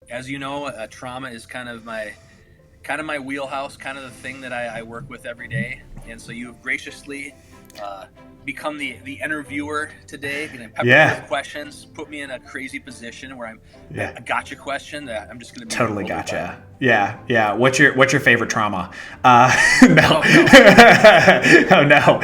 as you know, trauma is kind of my wheelhouse, kind of the thing that I work with every day. And so you have graciously uh, become the interviewer today, going to pepper me with Yeah, questions, put me in a crazy position where yeah, a gotcha question that I'm just going to be totally bewildered by. gotcha. Yeah, yeah. What's your favorite trauma? No, Oh no. oh no.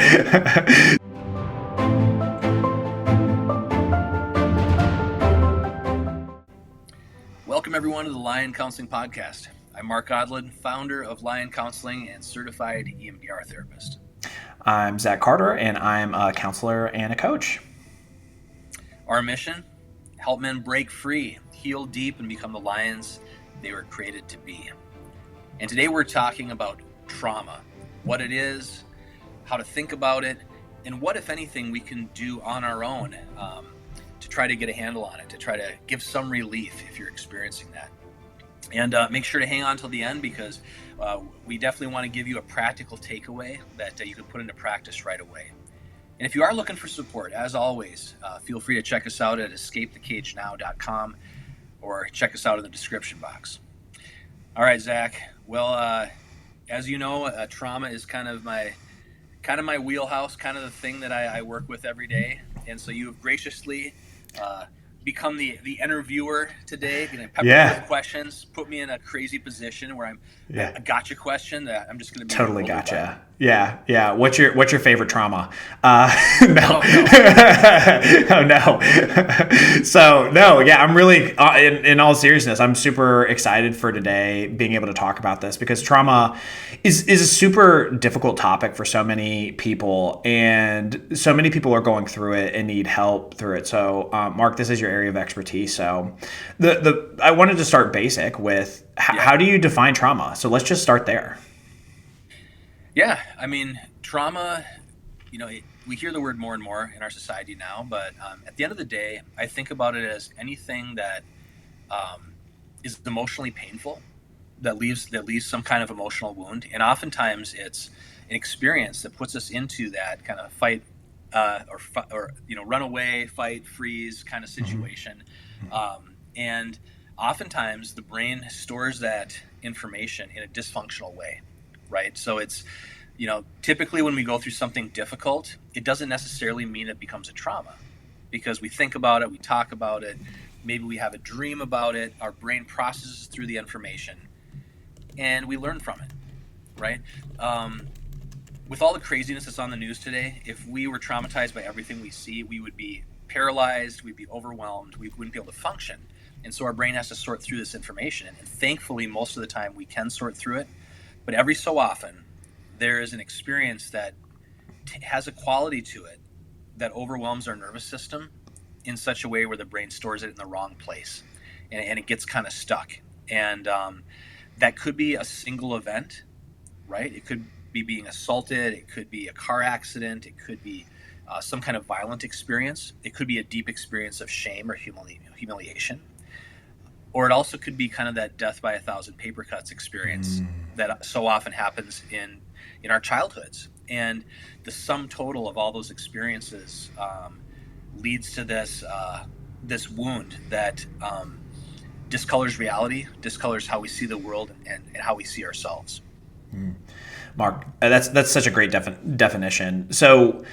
Welcome everyone to the Lion Counseling Podcast. I'm Mark Odland, founder of Lion Counseling and certified EMDR therapist. I'm Zack Carter, and I'm a counselor and a coach. Our mission: help men break free, heal deep, and become the lions they were created to be. And today we're talking about trauma, what it is, how to think about it, and what, if anything, we can do on our own to try to get a handle on it, to try to give some relief if you're experiencing that. And make sure to hang on till the end because we definitely want to give you a practical takeaway that you can put into practice right away. And if you are looking for support, as always, feel free to check us out at escapethecagenow.com or check us out in the description box. All right, Zach. Well, as you know, trauma is kind of my wheelhouse, kind of the thing that I work with every day. And so you have graciously become the interviewer today, going to pepper me with Yeah, questions, put me in a crazy position where yeah. a gotcha question that I'm just going to be Totally bewildered by. gotcha. Yeah, yeah. What's your favorite trauma? No, Oh no. oh no. So no, yeah. I'm really, in all seriousness, I'm super excited for today being able to talk about this because trauma is a super difficult topic for so many people, and so many people are going through it and need help through it. So, Mark, this is your area of expertise. So, the I wanted to start basic with Yeah. how do you define trauma? So let's just start there. Yeah. I mean, trauma, we hear the word more and more in our society now, but at the end of the day, I think about it as anything that um, is emotionally painful, that leaves some kind of emotional wound, and oftentimes it's an experience that puts us into that kind of fight or run away, fight, freeze kind of situation, and oftentimes the brain stores that information in a dysfunctional way, right? So it's typically when we go through something difficult, it doesn't necessarily mean it becomes a trauma because we think about it, we talk about it, maybe we have a dream about it, our brain processes through the information, and we learn from it, right? Um, with all the craziness that's on the news today, if we were traumatized by everything we see, we would be paralyzed, we'd be overwhelmed, we wouldn't be able to function. And so our brain has to sort through this information. And thankfully, most of the time, we can sort through it. But every so often, there is an experience that has a quality to it that overwhelms our nervous system in such a way where the brain stores it in the wrong place and it gets kind of stuck. And that could be a single event, right? It could be being assaulted, it could be a car accident, it could be some kind of violent experience, it could be a deep experience of shame or humiliation, or it also could be kind of that death by a thousand paper cuts experience that so often happens in our childhoods. And the sum total of all those experiences leads to this wound that discolors reality, discolors how we see the world and how we see ourselves. Mark, that's such a great definition. So,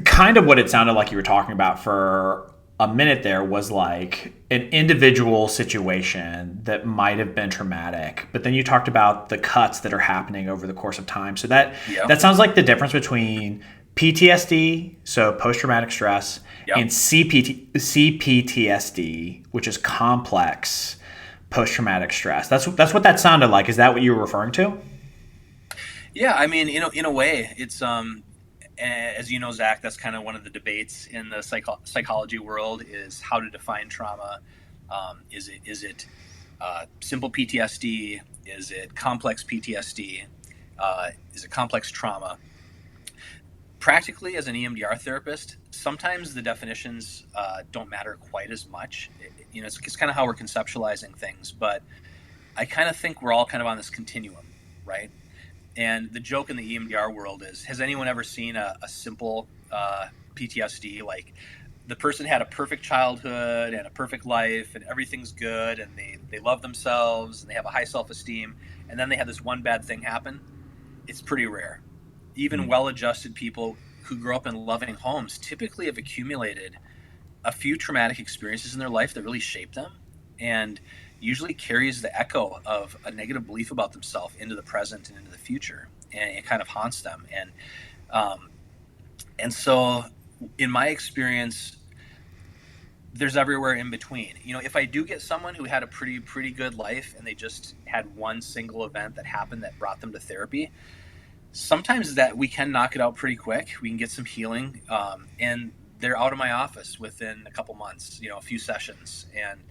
kind of what it sounded like you were talking about for a minute there was like an individual situation that might have been traumatic, but then you talked about the cuts that are happening over the course of time. So Yeah. that sounds like the difference between PTSD, so post traumatic stress, Yep. and CPTSD, which is complex post traumatic stress. That's what that sounded like. Is that what you were referring to? Yeah, I mean, in a way, it's as you know, Zach, that's kind of one of the debates in the psychology world is how to define trauma. Is it simple PTSD? Is it complex PTSD? Is it complex trauma? Practically, as an EMDR therapist, sometimes the definitions don't matter quite as much. It's kind of how we're conceptualizing things, but I kind of think we're all kind of on this continuum, right? And the joke in the EMDR world is, has anyone ever seen a simple PTSD, like the person had a perfect childhood and a perfect life and everything's good and they love themselves and they have a high self-esteem, and then they have this one bad thing happen. It's pretty rare. Even Mm. well-adjusted people who grow up in loving homes typically have accumulated a few traumatic experiences in their life that really shape them, and usually carries the echo of a negative belief about themselves into the present and into the future, and it kind of haunts them. Um, and so in my experience, there's everywhere in between. If I do get someone who had a pretty good life and they just had one single event that happened that brought them to therapy, sometimes that we can knock it out pretty quick. We can get some healing, and they're out of my office within a couple months. A few sessions. And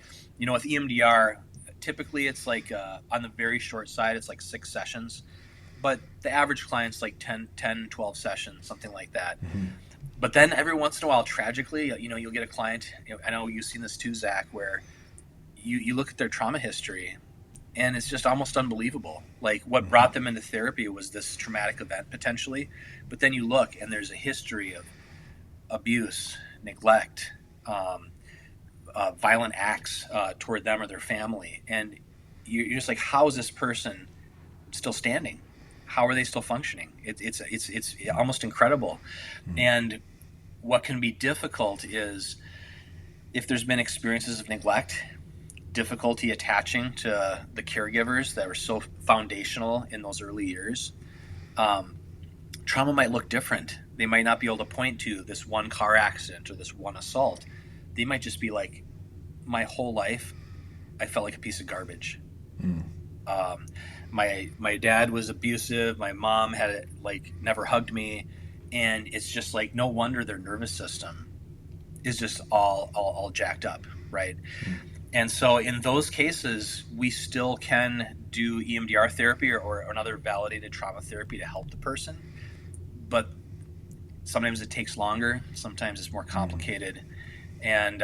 with EMDR, typically it's like on the very short side, it's like 6 sessions, but the average client's like 10, 12 sessions, something like that. Mm-hmm. But then every once in a while, tragically, you'll get a client. I know you've seen this too, Zach, where you look at their trauma history and it's just almost unbelievable. Like, what Mm-hmm. brought them into therapy was this traumatic event potentially, but then you look and there's a history of abuse, neglect, um, violent acts toward them or their family, and you're just like, how is this person still standing? How are they still functioning? It's almost incredible. And what can be difficult is if there's been experiences of neglect, difficulty attaching to the caregivers that were so foundational in those early years. Um, Trauma might look different. They might not be able to point to this one car accident or this one assault. They might just be like, my whole life, I felt like a piece of garbage. Mm. Um, my dad was abusive. My mom had like never hugged me, and it's just like no wonder their nervous system is just all jacked up, right? And so in those cases, we still can do EMDR therapy or another validated trauma therapy to help the person. But sometimes it takes longer. Sometimes it's more Mm. complicated, and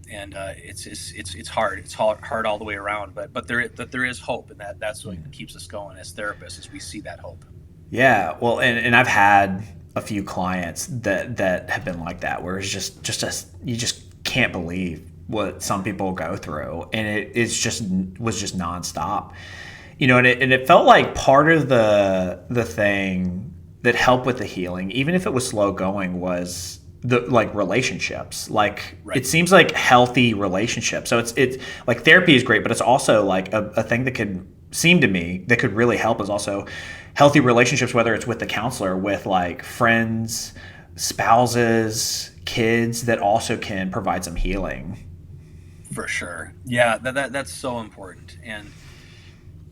it's hard. It's hard all the way around. But there is hope, and that's what keeps us going as therapists, is we see that hope. Yeah, well, and I've had a few clients that have been like that, where it's just a, you just can't believe what some people go through, and it's just was just nonstop, and it felt like part of the thing that helped with the healing, even if it was slow going, was the like relationships. Like, it Right. seems like healthy relationships. So it's like therapy is great, but it's also like a thing that could seem to me that could really help is also healthy relationships, whether it's with the counselor, with like friends, spouses, kids, that also can provide some healing. For sure. Yeah, that's so important. And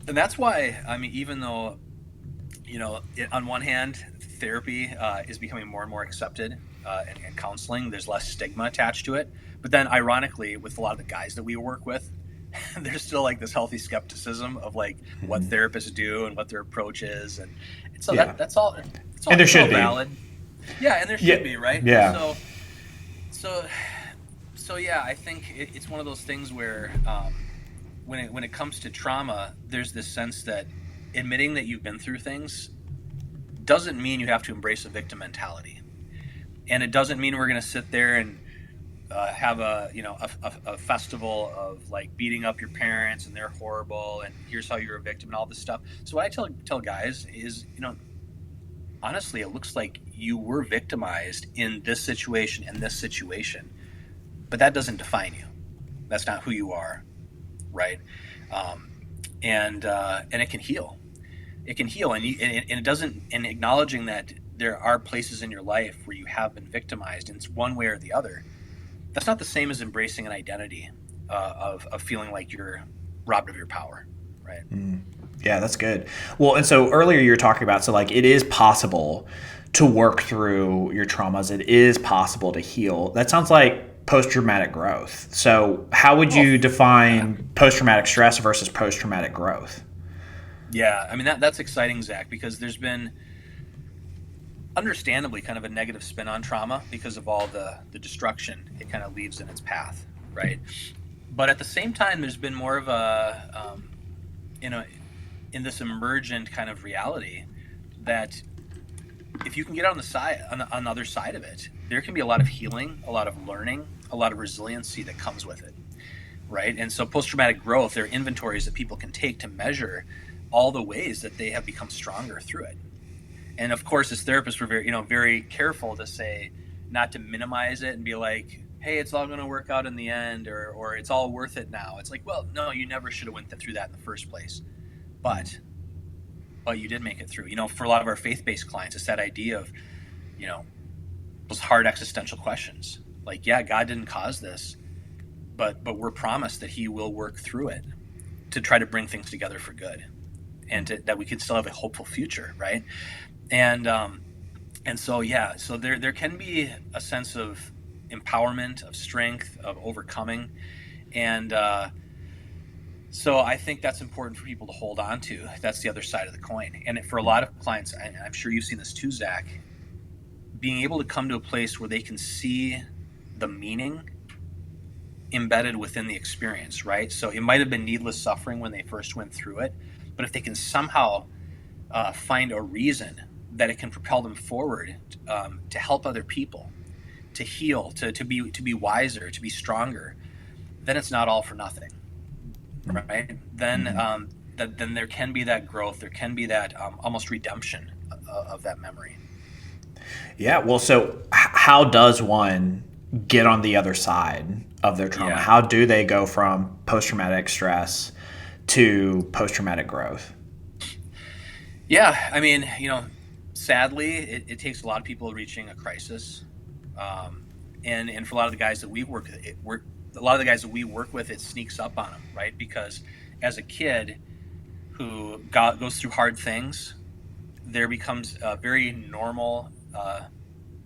that's why, I mean, even though, on one hand, therapy is becoming more and more accepted, and counseling, there's less stigma attached to it. But then, ironically, with a lot of the guys that we work with, there's still like this healthy skepticism of like what therapists do and what their approach is, and so Yeah, and there it's all should be. valid. Yeah, and there Yeah, should be, right? yeah. So so yeah, I think it's one of those things where, when it comes to trauma, there's this sense that admitting that you've been through things doesn't mean you have to embrace a victim mentality, and it doesn't mean we're going to sit there and have a festival of like beating up your parents and they're horrible and here's how you're a victim and all this stuff. So what I tell guys is, honestly, it looks like you were victimized in this situation and this situation, but that doesn't define you. That's not who you are, right? Um, and it can heal. It can heal, and it doesn't. And acknowledging that there are places in your life where you have been victimized, and it's one way or the other. That's not the same as embracing an identity of feeling like you're robbed of your power, right? Yeah, that's good. Well, and so earlier you were talking about, so like it is possible to work through your traumas. It is possible to heal. That sounds like post traumatic growth. So, how would Oh, you yeah. define post traumatic stress versus post traumatic growth? Yeah, I mean that's exciting, Zach, because there's been understandably kind of a negative spin on trauma because of all the destruction it kind of leaves in its path, right? But at the same time, there's been more of a in a in this emergent kind of reality that if you can get on the side on the other side of it, there can be a lot of healing, a lot of learning, a lot of resiliency that comes with it, right? And so post-traumatic growth, there are inventories that people can take to measure all the ways that they have become stronger through it. And of course, as therapists, we're very, very careful to say not to minimize it and be like, hey, it's all going to work out in the end, or it's all worth it now. It's like, well, no, you never should have went through that in the first place. But you did make it through. For a lot of our faith-based clients, it's that idea of, you know, those hard existential questions. Like, yeah, God didn't cause this, but we're promised that He will work through it to try to bring things together for good, and that we could still have a hopeful future, right? And so yeah, so there can be a sense of empowerment, of strength, of overcoming, and so I think that's important for people to hold on to. That's the other side of the coin. And for a lot of clients, and I'm sure you've seen this too, Zach, being able to come to a place where they can see the meaning embedded within the experience, right? So it might have been needless suffering when they first went through it, but if they can somehow find a reason that it can propel them forward, to help other people, to heal, to be wiser, to be stronger, then it's not all for nothing, right? Then Mm-hmm. then there can be that growth, there can be that almost redemption of that memory. Yeah. Well, so how does one get on the other side of their trauma? Yeah. How do they go from post traumatic stress to post traumatic growth? Yeah, I mean, sadly, it takes a lot of people reaching a crisis, um, and for a lot of the guys that we work, a lot of the guys that we work with, it sneaks up on them, right? Because as a kid who goes through hard things, there becomes a very normal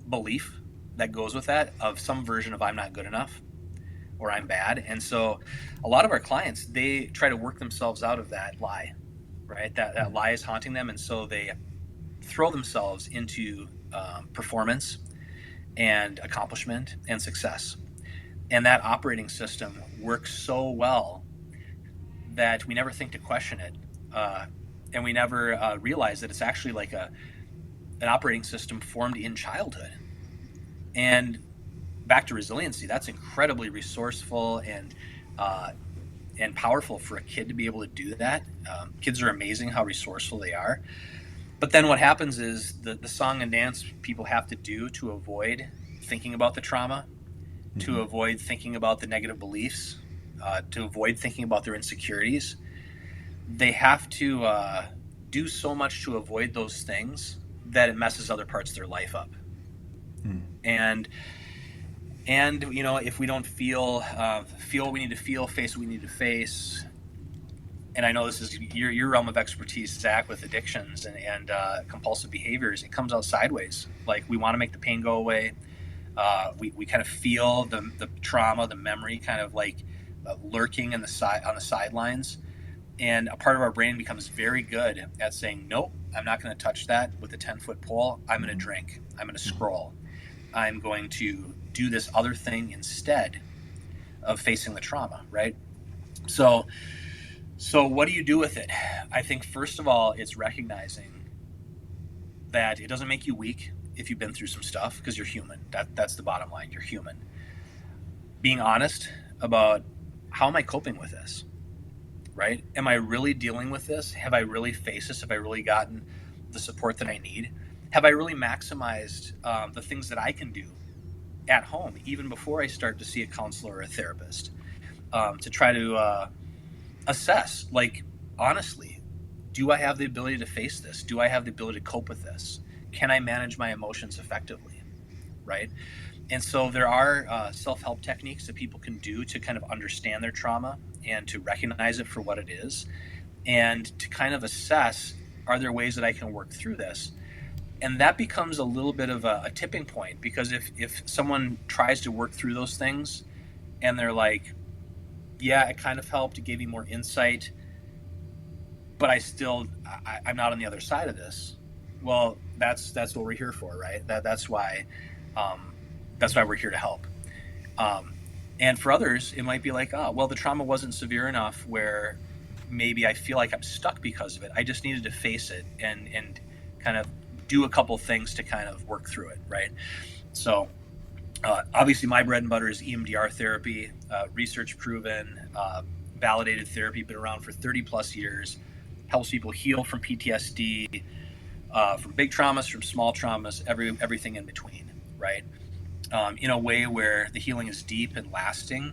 belief that goes with that of some version of I'm not good enough or I'm bad, and so a lot of our clients, they try to work themselves out of that lie, right? That lie is haunting them, and so they throw themselves into performance and accomplishment and success. And that operating system works so well that we never think to question it. And we never realize that it's actually like an operating system formed in childhood. And back to resiliency, that's incredibly resourceful uh, and powerful for a kid to be able to do that. Kids are amazing how resourceful they are. But then what happens is the song and dance people have to do to avoid thinking about the trauma, to Mm-hmm. avoid thinking about the negative beliefs, to avoid thinking about their insecurities. They have to do so much to avoid those things that it messes other parts of their life up. And if we don't feel what we need to feel, face what we need to face, and I know this is your realm of expertise, Zach, with addictions and compulsive behaviors, it comes out sideways. Like we want to make the pain go away. We kind of feel the trauma, the memory, kind of like lurking in the side on the sidelines, and a part of our brain becomes very good at saying, "Nope, I'm not going to touch that with a 10-foot pole. I'm going to drink. I'm going to scroll. I'm going to do this other thing instead of facing the trauma." Right? So what do you do with it? I think first of all, it's recognizing that it doesn't make you weak if you've been through some stuff, because you're human. That's the bottom line. You're human. Being honest about how am I coping with this, right? Am I really dealing with this? Have I really faced this? Have I really gotten the support that I need? Have I really maximized the things that I can do at home, even before I start to see a counselor or a therapist, to try to assess, like, honestly, do I have the ability to face this? Do I have the ability to cope with this? Can I manage my emotions effectively? Right. And so there are self help techniques that people can do to kind of understand their trauma and to recognize it for what it is, and to kind of assess, are there ways that I can work through this? And that becomes a little bit of a tipping point, because if someone tries to work through those things and they're like, yeah, it kind of helped, it gave me more insight, but I'm not on the other side of this. Well, that's what we're here for, right? Um, that's why we're here to help. Um, and for others, it might be like, oh, well, the trauma wasn't severe enough where maybe I feel like I'm stuck because of it. I just needed to face it and kind of do a couple things to kind of work through it, right? So obviously, my bread and butter is EMDR therapy, research proven, validated therapy, been around for 30 plus years, helps people heal from PTSD, from big traumas, from small traumas, everything in between, right? In a way where the healing is deep and lasting.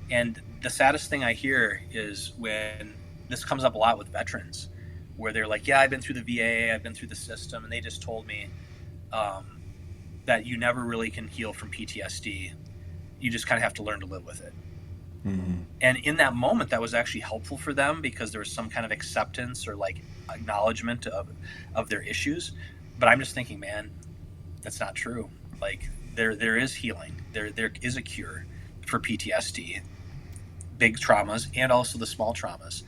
And the saddest thing I hear is when this comes up a lot with veterans, where they're like, "Yeah, I've been through the VA, I've been through the system, and they just told me um, that you never really can heal from PTSD. You just kind of have to learn to live with it." Mm-hmm. And in that moment, that was actually helpful for them because there was some kind of acceptance or like acknowledgement of their issues. But I'm just thinking, man, that's not true. Like there is healing. There is a cure for PTSD, big traumas, and also the small traumas.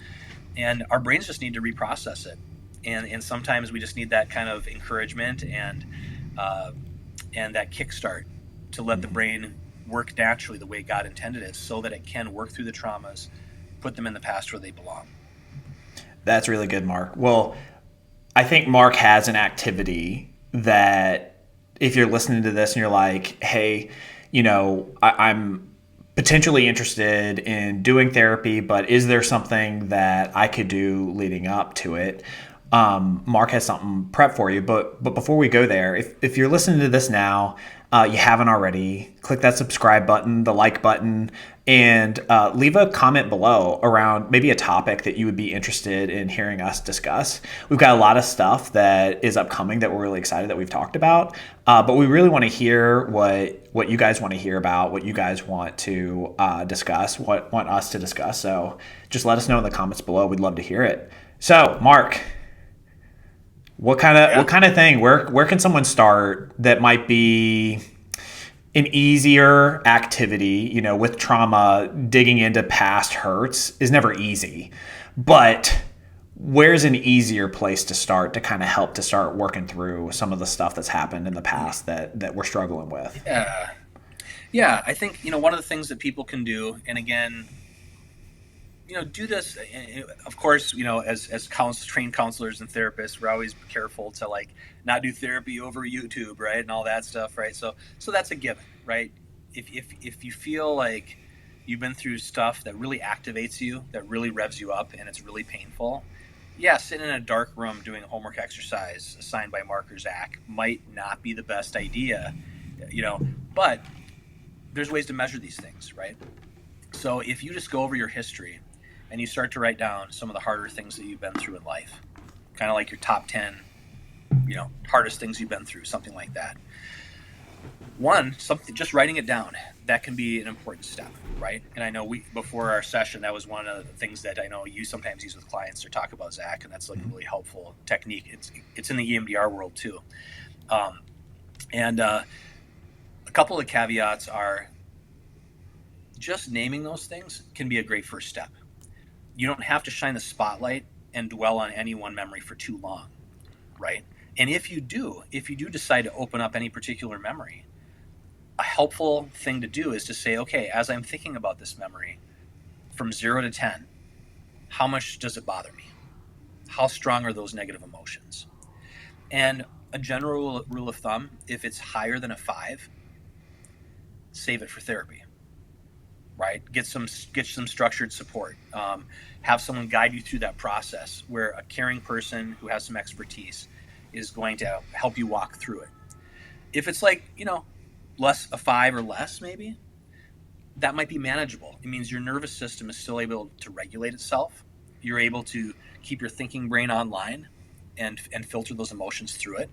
And our brains just need to reprocess it. And sometimes we just need that kind of encouragement uh, and that kickstart to let the Mm-hmm. brain work naturally the way God intended it, so that it can work through the traumas, put them in the past where they belong. That's really good, Mark. Well, I think Mark has an activity that if you're listening to this and you're like, hey, I'm potentially interested in doing therapy, but is there something that I could do leading up to it? Mark has something prepped for you. But before we go there, if you're listening to this now, you haven't already, click that subscribe button, the like button, and leave a comment below around maybe a topic that you would be interested in hearing us discuss. We've got a lot of stuff that is upcoming that we're really excited that we've talked about, but we really want to hear what you guys want to hear about, what you guys want to discuss, what want us to discuss. So just let us know in the comments below. We'd love to hear it. So, Mark, what Yeah. kind of thing? Where can someone start that might be an easier activity? With trauma, digging into past hurts is never easy, but where's an easier place to start to kind of help to start working through some of the stuff that's happened in the past that we're struggling with? Yeah. Yeah. I think, one of the things that people can do, and again, do this. Of course, as trained counselors and therapists, we're always careful to like not do therapy over YouTube, right, and all that stuff, right? So that's a given, right? If you feel like you've been through stuff that really activates you, that really revs you up, and it's really painful, yeah, sitting in a dark room doing a homework exercise assigned by Mark or Zach might not be the best idea, you know. But there's ways to measure these things, right? So if you just go over your history and you start to write down some of the harder things that you've been through in life, kind of like your top 10, hardest things you've been through, something like that. One, something, just writing it down, that can be an important step, right? And I know before our session, that was one of the things that I know you sometimes use with clients to talk about, Zach, and that's like a really helpful technique. It's in the EMDR world too. Um, and a couple of caveats are just naming those things can be a great first step. You don't have to shine the spotlight and dwell on any one memory for too long, right? And if you do decide to open up any particular memory, a helpful thing to do is to say, okay, as I'm thinking about this memory, from 0 to 10, how much does it bother me? How strong are those negative emotions? And a general rule of thumb, if it's higher than a 5, save it for therapy, right? Get some structured support. Have someone guide you through that process where a caring person who has some expertise is going to help you walk through it. If it's like, less a 5 or less, maybe that might be manageable. It means your nervous system is still able to regulate itself. You're able to keep your thinking brain online and filter those emotions through it.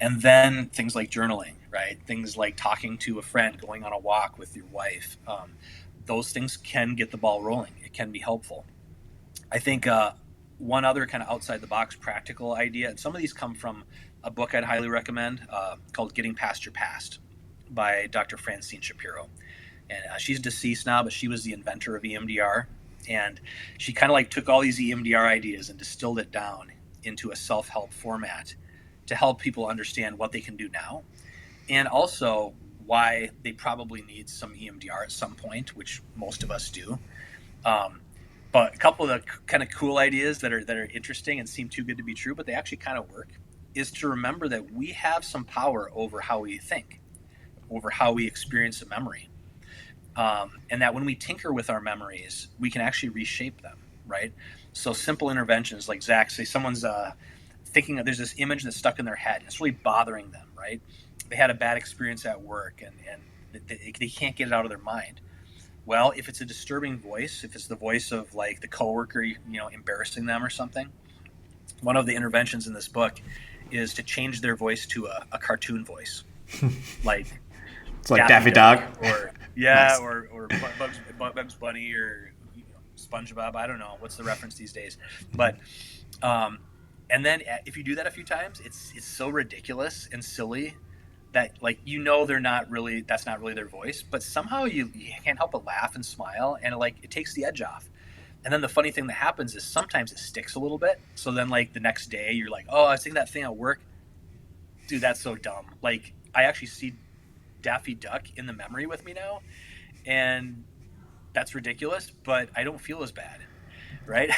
And then things like journaling, right? Things like talking to a friend, going on a walk with your wife. Those things can get the ball rolling. It can be helpful. I think one other kind of outside the box practical idea, and some of these come from a book I'd highly recommend called Getting Past Your Past by Dr. Francine Shapiro. And she's deceased now, but she was the inventor of EMDR. And she kind of like took all these EMDR ideas and distilled it down into a self-help format to help people understand what they can do now, and also why they probably need some EMDR at some point, which most of us do. Um, but a couple of the kind of cool ideas that are interesting and seem too good to be true, but they actually kind of work. is to remember that we have some power over how we think, over how we experience a memory. And that when we tinker with our memories, we can actually reshape them, right? So simple interventions like Zach, say someone's thinking that there's this image that's stuck in their head. It's really bothering them, right? They had a bad experience at work and they can't get it out of their mind. Well, if it's a disturbing voice, if it's the voice of like the coworker, embarrassing them or something, one of the interventions in this book is to change their voice to a cartoon voice, like It's like Daffy Daffy Duck, Duck. or yeah, Nice. or Bugs Bunny, or SpongeBob. I don't know what's the reference these days, but um, and then if you do that a few times, it's so ridiculous and silly that like they're not really that's not really their voice, but somehow you can't help but laugh and smile, and it takes the edge off. And then the funny thing that happens is sometimes it sticks a little bit. So then like the next day you're like, oh, I was thinking that thing at work, dude, that's so dumb. Like I actually see Daffy Duck in the memory with me now, and that's ridiculous, but I don't feel as bad, right?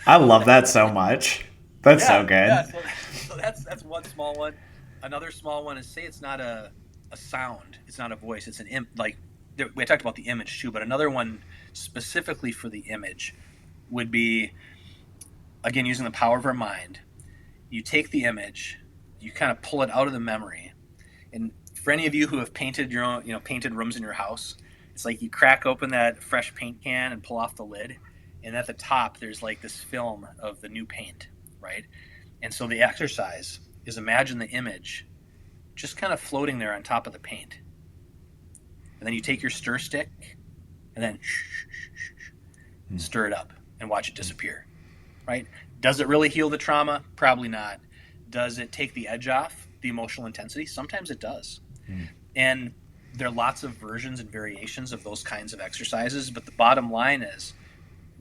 I love that so much. That's so Yeah, yeah. good. So that's one small one. Another small one is, say it's not a sound, it's not a voice, it's like we talked about the image too, but another one specifically for the image would be, again, using the power of our mind. You take the image, you kind of pull it out of the memory, and for any of you who have painted your own, painted rooms in your house, it's like you crack open that fresh paint can and pull off the lid, and at the top there's like this film of the new paint, right? And so the exercise is, imagine the image just kind of floating there on top of the paint, and then you take your stir stick and then stir it up and watch it disappear, right? Does it really heal the trauma? Probably not. Does it take the edge off the emotional intensity? Sometimes it does. And there are lots of versions and variations of those kinds of exercises, but the bottom line is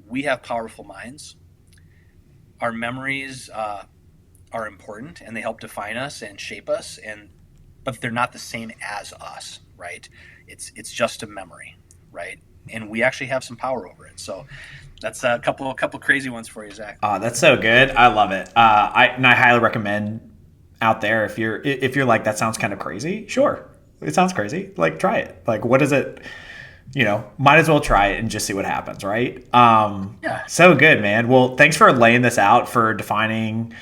we have powerful minds. Our memories are important, and they help define us and shape us, but they're not the same as us, right? It's just a memory, right? And we actually have some power over it. So that's a couple crazy ones for you, Zach. That's so good. I love it. I highly recommend out there, if you're like, that sounds kind of crazy. Sure, it sounds crazy. Like, try it. Like, what is it? Might as well try it and just see what happens, right? Yeah. So good, man. Well, thanks for laying this out, for defining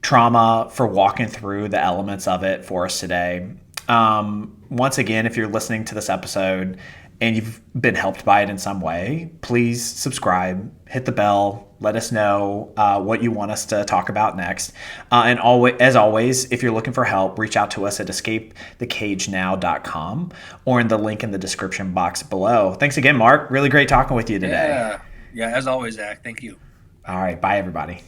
trauma, for walking through the elements of it for us today. Once again, if you're listening to this episode and you've been helped by it in some way, please subscribe, hit the bell, let us know what you want us to talk about next. And as always, if you're looking for help, reach out to us at escapethecagenow.com or in the link in the description box below. Thanks again, Mark. Really great talking with you today. Yeah. Yeah. As always, Zach. Thank you. All right. Bye, everybody.